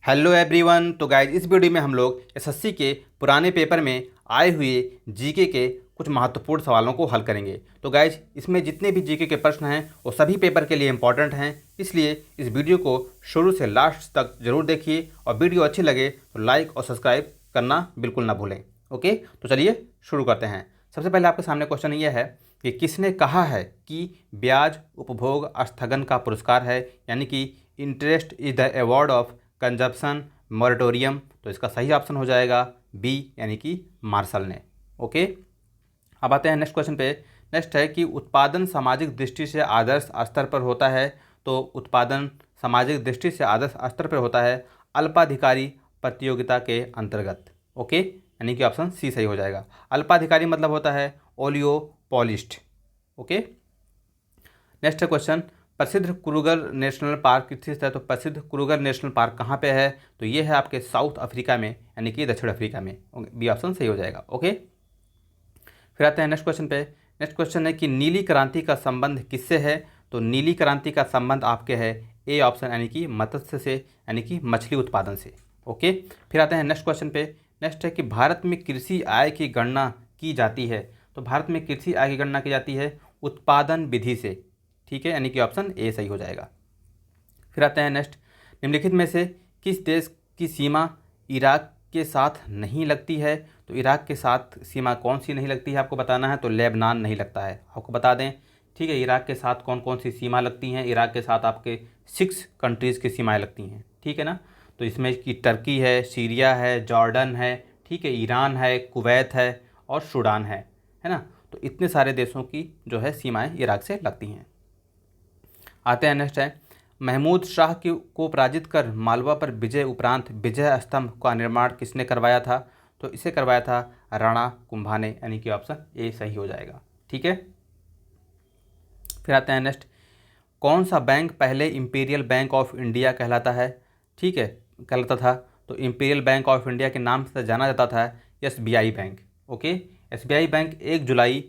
Hello everyone. तो guys इस video में हम लोग एसएससी के पुराने पेपर में आए हुए जीके के कुछ महत्वपूर्ण सवालों को हल करेंगे। तो गाइज इसमें जितने भी जीके के प्रश्न हैं वो सभी पेपर के लिए इंपॉर्टेंट हैं, इसलिए इस वीडियो को शुरू से लास्ट तक ज़रूर देखिए और वीडियो अच्छी लगे तो लाइक और सब्सक्राइब करना बिल्कुल ना भूलें। ओके, तो चलिए शुरू करते हैं। सबसे पहले आपके सामने क्वेश्चन ये है कि किसने कहा है कि ब्याज उपभोग स्थगन का पुरस्कार है, यानी कि interest is the award of consumption moratorium. तो इसका सही ऑप्शन हो जाएगा बी, यानी कि मार्शल ने। ओके, अब आते हैं नेक्स्ट क्वेश्चन पे। नेक्स्ट है कि उत्पादन सामाजिक दृष्टि से आदर्श स्तर पर होता है। तो उत्पादन सामाजिक दृष्टि से आदर्श स्तर पर होता है अल्पाधिकारी प्रतियोगिता के अंतर्गत। ओके, यानी कि ऑप्शन सी सही हो जाएगा। अल्पाधिकारी मतलब होता है ओलियोपोलिस्ट। ओके, नेक्स्ट है क्वेश्चन, प्रसिद्ध कुरुगर नेशनल पार्क स्थित है। तो प्रसिद्ध कुरुगर नेशनल पार्क कहाँ पे है? तो ये है आपके साउथ अफ्रीका में, यानी कि दक्षिण अफ्रीका में। बी ऑप्शन सही हो जाएगा। ओके, फिर आते हैं नेक्स्ट क्वेश्चन पे। नेक्स्ट क्वेश्चन है कि नीली क्रांति का संबंध किससे है? तो नीली क्रांति का संबंध आपके है ए ऑप्शन, यानी कि मत्स्य से, यानी कि मछली उत्पादन से। ओके, फिर आते हैं नेक्स्ट क्वेश्चन पे। नेक्स्ट है कि भारत में कृषि आय की गणना की जाती है। तो भारत में कृषि आय की गणना की जाती है उत्पादन विधि से। ठीक है, यानी कि ऑप्शन ए सही हो जाएगा। फिर आते हैं नेक्स्ट, निम्नलिखित में से किस देश की सीमा इराक के साथ नहीं लगती है? तो इराक के साथ सीमा कौन सी नहीं लगती है आपको बताना है। तो लेबनान नहीं लगता है, आपको बता दें। ठीक है, इराक के साथ कौन कौन सी सीमा लगती हैं? इराक के साथ आपके 6 कंट्रीज़ की सीमाएँ लगती हैं। ठीक है ना, तो इसमें कि टर्की है, सीरिया है, जॉर्डन है, ठीक है, ईरान है, कुवैत है और सूडान है ना। तो इतने सारे देशों की जो है सीमाएँ इराक से लगती हैं। आते हैं नेक्स्ट है, महमूद शाह को पराजित कर मालवा पर विजय उपरांत विजय स्तंभ का निर्माण किसने करवाया था? तो इसे करवाया था राणा कुंभा ने, यानी कि ऑप्शन ए सही हो जाएगा। ठीक है, फिर आते हैं नेक्स्ट, कौन सा बैंक पहले इंपीरियल बैंक ऑफ इंडिया कहलाता है? ठीक है, कहलाता था। तो इंपीरियल बैंक ऑफ इंडिया के नाम से जाना जाता था SBI bank. Okay, SBI bank 1 जुलाई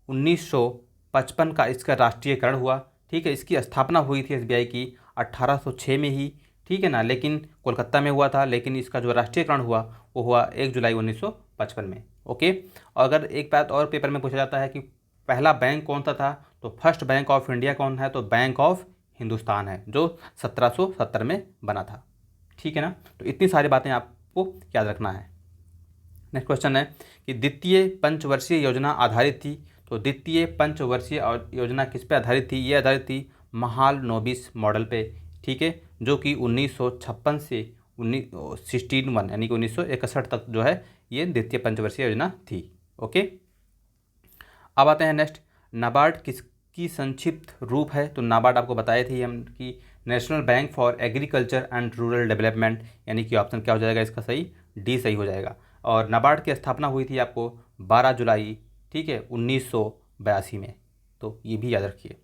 1955 का इसका राष्ट्रीयकरण हुआ। ठीक है, इसकी स्थापना हुई थी एसबीआई की 1806 में ही। ठीक है ना, लेकिन कोलकाता में हुआ था, लेकिन इसका जो राष्ट्रीयकरण हुआ वो हुआ 1 जुलाई 1955 में। ओके, और अगर एक बात और पेपर में पूछा जाता है कि पहला बैंक कौन सा था, तो फर्स्ट बैंक ऑफ इंडिया कौन है? तो बैंक ऑफ हिंदुस्तान है, जो 1770 में बना था। ठीक है ना, तो इतनी सारी बातें आपको याद रखना है। नेक्स्ट क्वेश्चन है कि द्वितीय पंचवर्षीय योजना आधारित थी। तो द्वितीय पंचवर्षीय योजना किस पे आधारित थी? ये आधारित थी महालनोबिस मॉडल पे। ठीक है, जो कि 1956 से 1961 यानी कि 1961 तक जो है ये द्वितीय पंचवर्षीय योजना थी। ओके, अब आते हैं नेक्स्ट, नाबार्ड किसकी संक्षिप्त रूप है? तो नाबार्ड आपको बताए थे हम कि national bank for agriculture and rural development, यानी कि ऑप्शन क्या हो जाएगा इसका सही? डी सही हो जाएगा। और नाबार्ड की स्थापना हुई थी आपको 12 जुलाई, ठीक है, 1982 में। तो ये भी याद रखिए।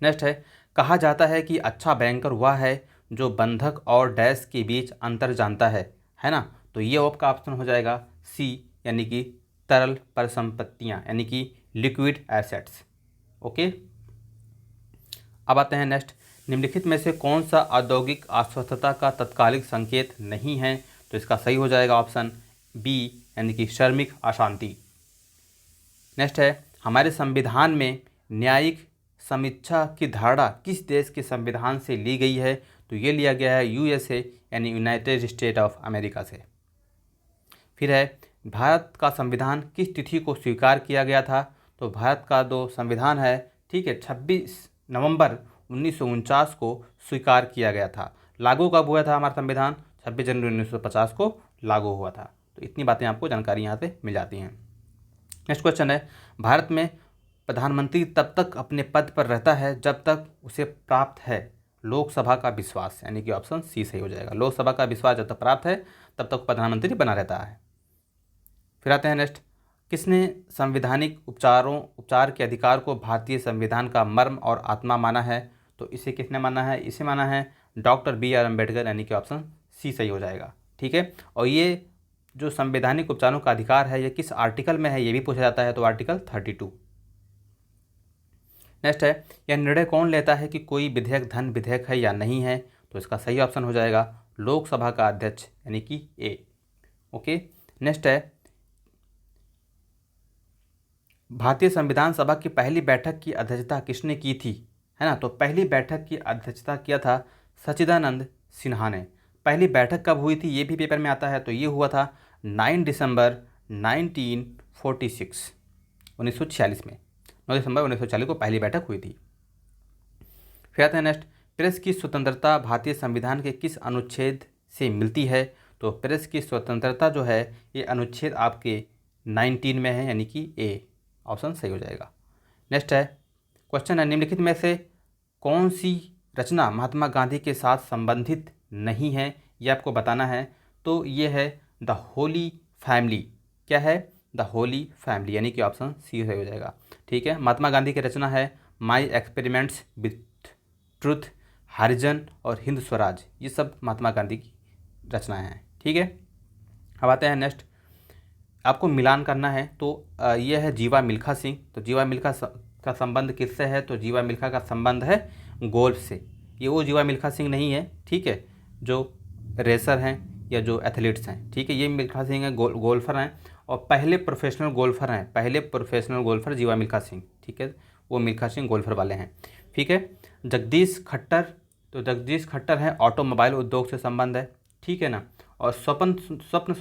नेक्स्ट है, कहा जाता है कि अच्छा बैंकर वह है जो बंधक और डैश के बीच अंतर जानता है ना। तो ये आपका ऑप्शन हो जाएगा सी, यानी कि तरल परिसंपत्तियाँ, यानी कि लिक्विड एसेट्स। ओके, अब आते हैं नेक्स्ट, निम्नलिखित में से कौन सा औद्योगिक अस्वस्थता का तत्कालिक संकेत नहीं है? तो इसका सही हो जाएगा ऑप्शन बी, यानी कि श्रमिक अशांति। नेक्स्ट है, हमारे संविधान में न्यायिक समीक्षा की धारणा किस देश के संविधान से ली गई है? तो ये लिया गया है यूएसए, यानी यूनाइटेड स्टेट ऑफ अमेरिका से। फिर है, भारत का संविधान किस तिथि को स्वीकार किया गया था? तो भारत का जो संविधान है, ठीक है, 26 नवंबर 1949 को स्वीकार किया गया था। लागू कब हुआ था हमारा संविधान? 26 जनवरी 1950 को लागू हुआ था। तो इतनी बातें आपको जानकारी यहाँ से मिल जाती हैं। नेक्स्ट क्वेश्चन है, भारत में प्रधानमंत्री तब तक अपने पद पर रहता है जब तक उसे प्राप्त है लोकसभा का विश्वास, यानी कि ऑप्शन सी सही हो जाएगा। लोकसभा का विश्वास जब तक प्राप्त है तब तक प्रधानमंत्री बना रहता है। फिर आते हैं नेक्स्ट, किसने संवैधानिक उपचार के अधिकार को भारतीय संविधान का मर्म और आत्मा माना है? तो इसे किसने माना है? इसे माना है डॉक्टर BR अम्बेडकर, यानी कि ऑप्शन सी सही हो जाएगा। ठीक है, और ये जो संवैधानिक उपचारों का अधिकार है ये किस आर्टिकल में है ये भी पूछा जाता है। तो आर्टिकल 32। नेक्स्ट है, यह निर्णय कौन लेता है कि कोई विधेयक धन विधेयक है या नहीं है? तो इसका सही ऑप्शन हो जाएगा लोकसभा का अध्यक्ष यानी कि ए। ओके, नेक्स्ट है भारतीय संविधान सभा की पहली बैठक की अध्यक्षता किसने की थी, है ना। तो पहली बैठक की अध्यक्षता किया था सच्चिदानंद सिन्हा ने। पहली बैठक कब हुई थी ये भी पेपर में आता है, तो ये हुआ था 9 दिसंबर 1946 1946 में। 9 दिसंबर 1940 को पहली बैठक हुई थी। फिर आते हैं नेक्स्ट, प्रेस की स्वतंत्रता भारतीय संविधान के किस अनुच्छेद से मिलती है। तो प्रेस की स्वतंत्रता जो है ये अनुच्छेद आपके 19 में है यानी कि ए ऑप्शन सही हो जाएगा। नेक्स्ट है क्वेश्चन है निम्नलिखित में से कौन सी रचना महात्मा गांधी के साथ संबंधित नहीं है, ये आपको बताना है। तो ये है द होली फैमिली। क्या है? द होली फैमिली यानी कि ऑप्शन सी सही हो जाएगा। ठीक है, महात्मा गांधी की रचना है माई एक्सपेरिमेंट्स विथ ट्रुथ, हरिजन और हिंद स्वराज, ये सब महात्मा गांधी की रचनाएं हैं। ठीक है, अब आते हैं नेक्स्ट, आपको मिलान करना है। तो ये है जीवा मिल्खा सिंह। तो जीवा मिल्खा का संबंध किससे है? तो जीवा मिल्खा का संबंध है गोल्फ से। ये वो जीवा मिल्खा सिंह नहीं है, ठीक है, जो रेसर हैं या जो एथलीट्स हैं। ठीक है, ये मिल्खा सिंह है गोल्फर हैं और पहले प्रोफेशनल गोल्फर हैं, पहले प्रोफेशनल गोल्फर जीवा मिल्खा सिंह। ठीक है, वो मिल्खा सिंह गोल्फर वाले हैं। ठीक है, जगदीश खट्टर, तो जगदीश खट्टर हैं ऑटोमोबाइल उद्योग से संबंध है। ठीक है ना, और स्वप्न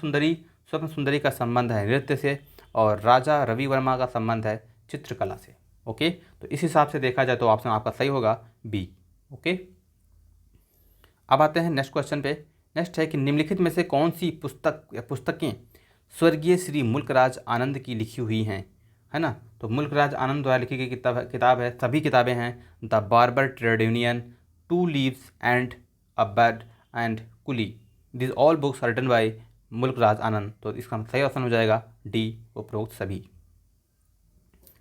सुंदरी का संबंध है नृत्य से, और राजा रवि वर्मा का संबंध है चित्रकला से। ओके, तो इस हिसाब से देखा जाए तो ऑप्शन आपका सही होगा बी। ओके, अब आते हैं नेक्स्ट क्वेश्चन पे। नेक्स्ट है कि निम्नलिखित में से कौन सी पुस्तकें स्वर्गीय श्री मुल्कराज आनंद की लिखी हुई हैं, है ना। तो मुल्कराज आनंद द्वारा लिखी गई किताब है, सभी किताबें हैं the barber trade union, two leaves and a bud and Coolie, this all books are written by Mulk Raj Anand. तो इसका सही ऑप्शन हो जाएगा डी, उपरोक्त सभी।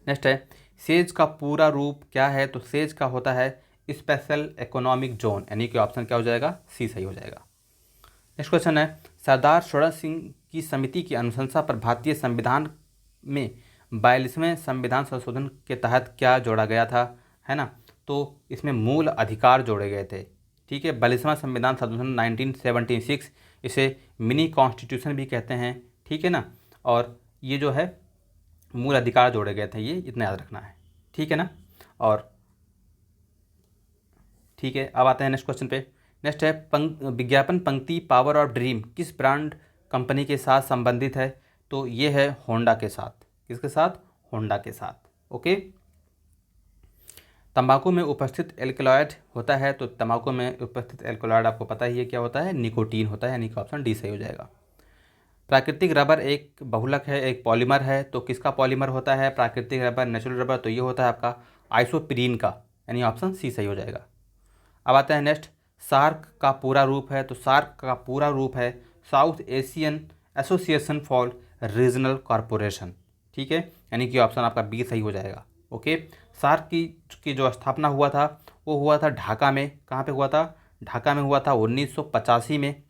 नेक्स्ट है सेज का पूरा रूप क्या है। तो सेज का होता है स्पेशल इकोनॉमिक जोन, यानी कि ऑप्शन क्या हो जाएगा? सी सही हो जाएगा। नेक्स्ट क्वेश्चन है सरदार स्वर्ण सिंह की समिति की अनुशंसा पर भारतीय संविधान में 42वें संविधान संशोधन के तहत क्या जोड़ा गया था, है ना। तो इसमें मूल अधिकार जोड़े गए थे। ठीक है, 42वां संविधान संशोधन 1976, इसे मिनी कॉन्स्टिट्यूशन भी कहते हैं। ठीक है ना, और ये जो है मूल अधिकार जोड़े गए थे, ये इतना याद रखना है। ठीक है ना, और ठीक है, अब आते हैं नेक्स्ट क्वेश्चन पे। नेक्स्ट है विज्ञापन पंक्ति पावर ऑफ ड्रीम किस ब्रांड कंपनी के साथ संबंधित है। तो ये है होंडा के साथ। किसके साथ? होंडा के साथ। ओके, तंबाकू में उपस्थित एल्कलॉइड होता है। तो तंबाकू में उपस्थित एल्कलॉइड आपको पता ही है क्या होता है? निकोटीन होता है, यानी कि ऑप्शन डी सही हो जाएगा। प्राकृतिक रबर एक बहुलक है, एक पॉलीमर है। तो किसका पॉलीमर होता है प्राकृतिक रबर, नेचुरल रबर? तो ये होता है आपका आइसोप्रीन का, यानी ऑप्शन सी सही हो जाएगा। अब आता है नेक्स्ट, सार्क का पूरा रूप है। तो सार्क का पूरा रूप है south Asian association for regional corporation. ठीक है, यानी कि ऑप्शन आपका बी सही हो जाएगा। ओके, सार्क की जो स्थापना हुआ था वो हुआ था ढाका में। कहाँ पे हुआ था? ढाका में हुआ था 1985 में।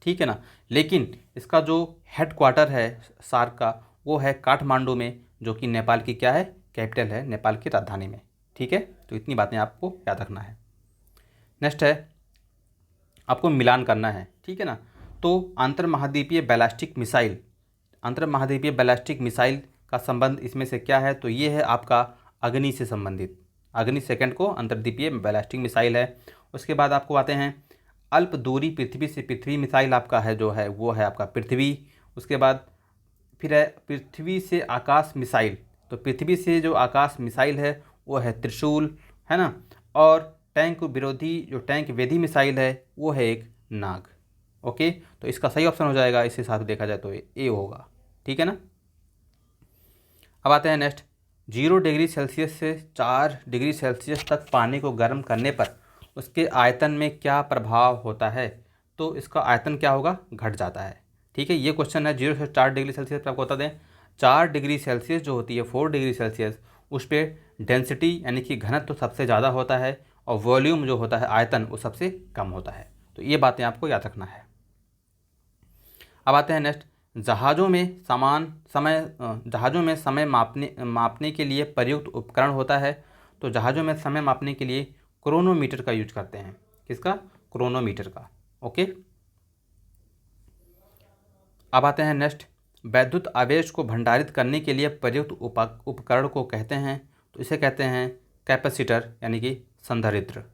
ठीक है ना, लेकिन इसका जो हेड क्वार्टर है सार्क का वो है काठमांडू में, जो कि नेपाल की क्या है? कैपिटल है, नेपाल की राजधानी में। ठीक है, तो इतनी बातें आपको याद रखना है। नेक्स्ट है आपको मिलान करना है। ठीक है ना, तो अंतर्महाद्वीपीय बैलिस्टिक मिसाइल का संबंध इसमें से क्या है? तो ये है आपका अग्नि से संबंधित। अग्नि सेकंड को अंतर्द्वीपीय बैलिस्टिक मिसाइल है। उसके बाद आपको आते हैं अल्प दूरी पृथ्वी से पृथ्वी मिसाइल आपका है जो है वो है आपका पृथ्वी। उसके बाद फिर है पृथ्वी से आकाश मिसाइल। तो पृथ्वी से जो आकाश मिसाइल है वो है त्रिशूल, है ना। और टैंक विरोधी जो टैंक वेधी मिसाइल है वो है एक नाग। ओके, तो इसका सही ऑप्शन हो जाएगा इस हिसाब से देखा जाए तो ए होगा। ठीक है ना, अब आते हैं नेक्स्ट, 0 डिग्री सेल्सियस से 4 डिग्री सेल्सियस तक पानी को गर्म करने पर उसके आयतन में क्या प्रभाव होता है। तो इसका आयतन क्या होगा? घट जाता है। ठीक है, ये क्वेश्चन है 0 से 4 डिग्री सेल्सियस पर आपको बता दें 4 डिग्री सेल्सियस जो होती है 4 डिग्री सेल्सियस उस पर डेंसिटी यानी कि घनत्व तो सबसे ज़्यादा होता है और वॉल्यूम जो होता है आयतन वो सबसे कम होता है। तो ये बातें आपको याद रखना है। अब आते हैं नेक्स्ट, जहाज़ों में समय मापने के लिए प्रयुक्त उपकरण होता है। तो जहाज़ों में समय मापने के लिए क्रोनोमीटर का यूज करते हैं। किसका? क्रोनोमीटर का। ओके, अब आते हैं नेक्स्ट, वैद्युत आवेश को भंडारित करने के लिए प्रयुक्त उपकरण को कहते हैं, तो इसे कहते हैं कैपेसिटर यानी कि संधारित्र।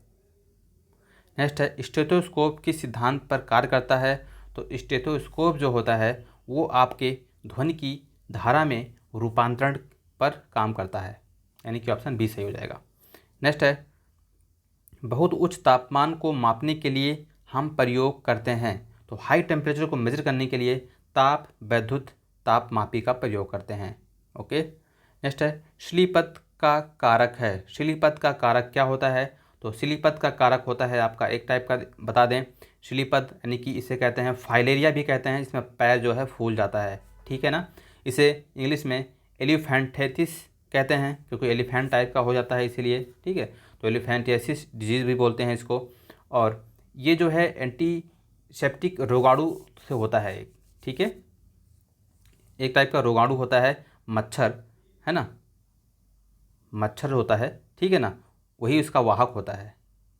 नेक्स्ट है स्टेथोस्कोप किस सिद्धांत पर कार्य करता है, तो स्टेथोस्कोप जो होता है वो आपके ध्वनि की धारा में रूपांतरण पर काम करता है, यानी कि ऑप्शन बी सही हो जाएगा। नेक्स्ट है बहुत उच्च तापमान को मापने के लिए हम प्रयोग करते हैं, तो हाई टेम्परेचर को मेजर करने के लिए ताप वैद्युत तापमापी का प्रयोग करते हैं। ओके, नेक्स्ट है श्लीपत का कारक है, श्लीपत का कारक क्या होता है, तो श्लीपत का कारक होता है आपका एक टाइप का बता दें, श्लीपत यानी कि इसे कहते हैं फाइलेरिया भी कहते हैं, इसमें पैर जो है फूल जाता है, ठीक है ना। इसे इंग्लिश में एलिफेंथेसिस कहते हैं क्योंकि एलिफेंट टाइप का हो जाता है इसीलिए, ठीक है। तो एलिफेंटियासिस डिजीज़ भी बोलते हैं इसको, और ये जो है एंटीसेप्टिक रोगाणु से होता है एक, ठीक है, एक टाइप का रोगाणु होता है, मच्छर है ना, मच्छर होता है, ठीक है ना, वही उसका वाहक होता है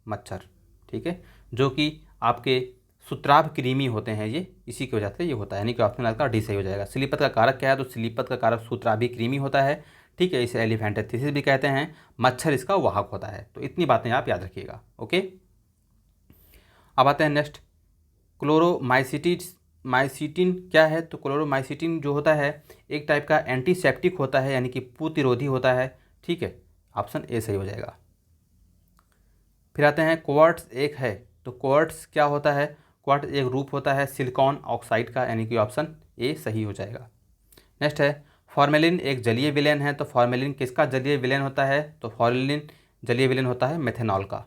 मच्छर, ठीक है, जो कि आपके सूत्राभ कृमि होते हैं, ये इसी की वजह से ये होता है, यानी कि ऑप्शन आपका डी सही हो जाएगा। स्लीपत का कारक क्या है, तो स्लीपत का कारक सूत्राभि कृमि होता है, ठीक है, इसे एलिफेंटियासिस भी कहते हैं, मच्छर इसका वाहक होता है। तो इतनी बातें आप याद रखिएगा। ओके, अब आते हैं नेक्स्ट, क्लोरोमाइसिटिन क्या है, तो क्लोरोमाइसिटिन जो होता है एक टाइप का एंटीसेप्टिक होता है, यानी कि प्रतिरोधी होता है, ठीक है, ऑप्शन ए सही हो जाएगा। फिर आते हैं क्वार्ट्ज एक है, तो क्वार्ट्ज क्या होता है, क्वार्ट्ज एक रूप होता है सिलिकॉन ऑक्साइड का, यानी कि ऑप्शन ए सही हो जाएगा। नेक्स्ट है फॉर्मेलिन एक जलीय विलयन है, तो फॉर्मेलिन किसका जलीय विलयन होता है, तो फॉर्मेलिन जलीय विलयन होता है मेथेनॉल का।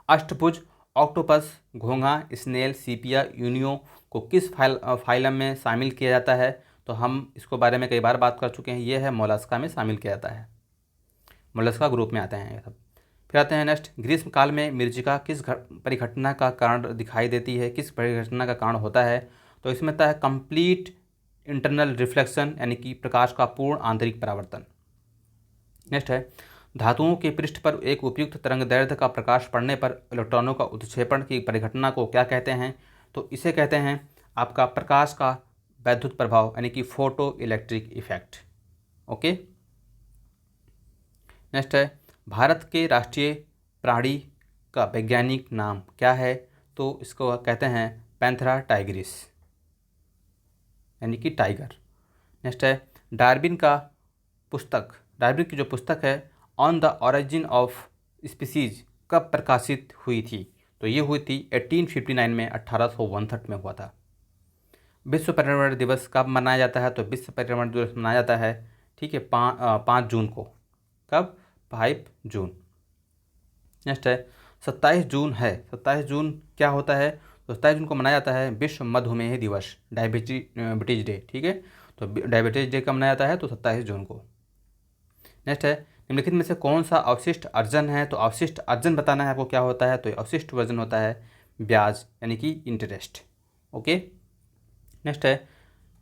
अष्टभुज ऑक्टोपस, घोंघा, स्नेल, सीपिया, यूनियो को किस फाइलम में शामिल किया जाता है, तो हम इसको बारे में कई बार बात कर चुके हैं, ये है मोलस्का में शामिल किया जाता है, मोलस्का ग्रुप में आते हैं ये सब। फिर आते हैं नेक्स्ट, ग्रीष्म काल में मृत्तिका किस परिघटना का कारण दिखाई देती है, किस परिघटना का कारण होता है, तो इसमें होता है कंप्लीट इंटरनल रिफ्लेक्शन, यानी कि प्रकाश का पूर्ण आंतरिक परावर्तन। नेक्स्ट है धातुओं के पृष्ठ पर एक उपयुक्त तरंगदैर्ध्य का प्रकाश पड़ने पर इलेक्ट्रॉनों का उत्क्षेपण की परिघटना को क्या कहते हैं, तो इसे कहते हैं आपका प्रकाश का वैद्युत प्रभाव, यानी कि photo electric effect. Okay, next है भारत के राष्ट्रीय प्राणी का वैज्ञानिक नाम क्या है, तो इसको कहते हैं पैंथेरा टाइग्रिस, यानी कि टाइगर। नेक्स्ट है डार्विन की जो पुस्तक है on the origin of species कब प्रकाशित हुई थी, तो ये हुई थी 1859 में, 1859 में हुआ था। विश्व पर्यावरण दिवस कब मनाया जाता है, तो विश्व पर्यावरण दिवस मनाया जाता है, ठीक है, 5 जून को। कब? 5 जून। नेक्स्ट है 27 जून है, 27 जून क्या होता है, तो 27 जून को मनाया जाता है विश्व मधुमेह दिवस, डायबिटीज डे, ठीक है, तो डायबिटीज डे कब मनाया जाता है, तो 27 जून को। नेक्स्ट है निम्नलिखित में से कौन सा अवशिष्ट अर्जन है, तो अवशिष्ट अर्जन बताना है आपको क्या होता है, तो अवशिष्ट वर्जन होता है ब्याज, यानी कि इंटरेस्ट। ओके, नेक्स्ट है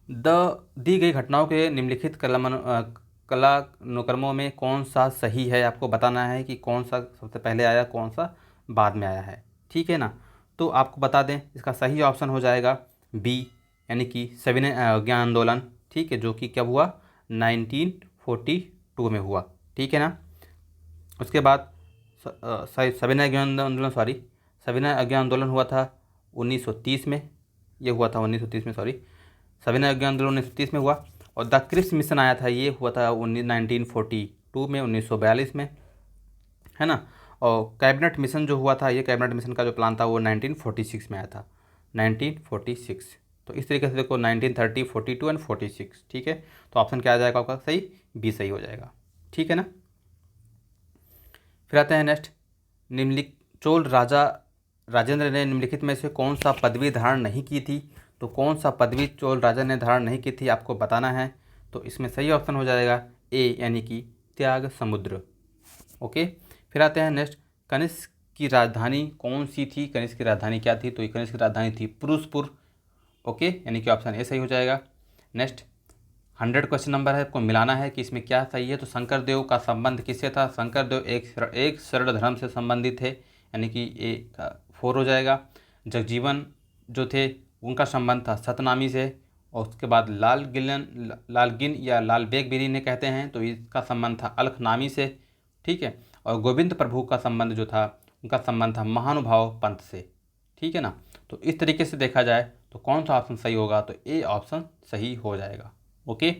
दी गई घटनाओं के निम्नलिखित कलानुक्रमों में कौन सा सही है, आपको बताना है कि कौन सा सबसे पहले आया, कौन सा बाद में आया है, ठीक है ना। तो आपको बता दें इसका सही ऑप्शन हो जाएगा बी, यानी कि सविनय अवज्ञा आंदोलन, ठीक है, जो कि कब हुआ, 1942 में हुआ, ठीक है ना। उसके बाद सविनय अवज्ञा आंदोलन हुआ था 1930 में, ये हुआ था 1930 में, सविनय अवज्ञा आंदोलन 1930 में हुआ। और द क्रिप्स मिशन आया था, ये हुआ था 1942 में, 1942 में, है ना। और कैबिनेट मिशन जो हुआ था, ये कैबिनेट मिशन का जो प्लान था वो 1946 में आया था, 1946। तो इस तरीके से देखो 1930, 42 एंड 46, ठीक है। तो ऑप्शन क्या आ जाएगा आपका सही, बी सही हो जाएगा, ठीक है ना। फिर आते हैं नेक्स्ट, चोल राजा राजेंद्र ने निम्नलिखित में से कौन सा पदवी धारण नहीं की थी, तो कौन सा पदवी चोल राजा ने धारण नहीं की थी आपको बताना है। तो इसमें सही ऑप्शन हो जाएगा ए, यानी कि त्याग समुद्र। ओके, फिर आते हैं नेक्स्ट, कनिष्क की राजधानी कौन सी थी, कनिष्क की राजधानी क्या थी, तो कनिष्क की राजधानी थी पुरुषपुर। ओके, यानी कि ऑप्शन ए सही हो जाएगा। नेक्स्ट 100 क्वेश्चन नंबर है, आपको मिलाना है कि इसमें क्या सही है। तो शंकरदेव का संबंध किससे था, शंकरदेव एक शरण धर्म से संबंधित थे, यानी कि ए का 4 हो जाएगा। जगजीवन जो थे उनका संबंध था सतनामी से, और उसके बाद लालगिन या लाल बेग बिरी ने कहते हैं, तो इसका संबंध था अलखनामी से, ठीक है। और गोविंद प्रभु का संबंध जो था उनका संबंध था महानुभाव पंथ से, ठीक है ना। तो इस तरीके से देखा जाए तो कौन सा ऑप्शन सही होगा, तो ए ऑप्शन सही हो जाएगा। ओके,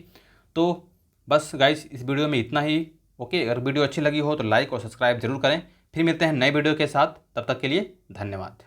तो बस गाइस इस वीडियो में इतना ही। ओके, अगर वीडियो अच्छी लगी हो तो लाइक और सब्सक्राइब जरूर करें। फिर मिलते हैं नए वीडियो के साथ, तब तक के लिए धन्यवाद।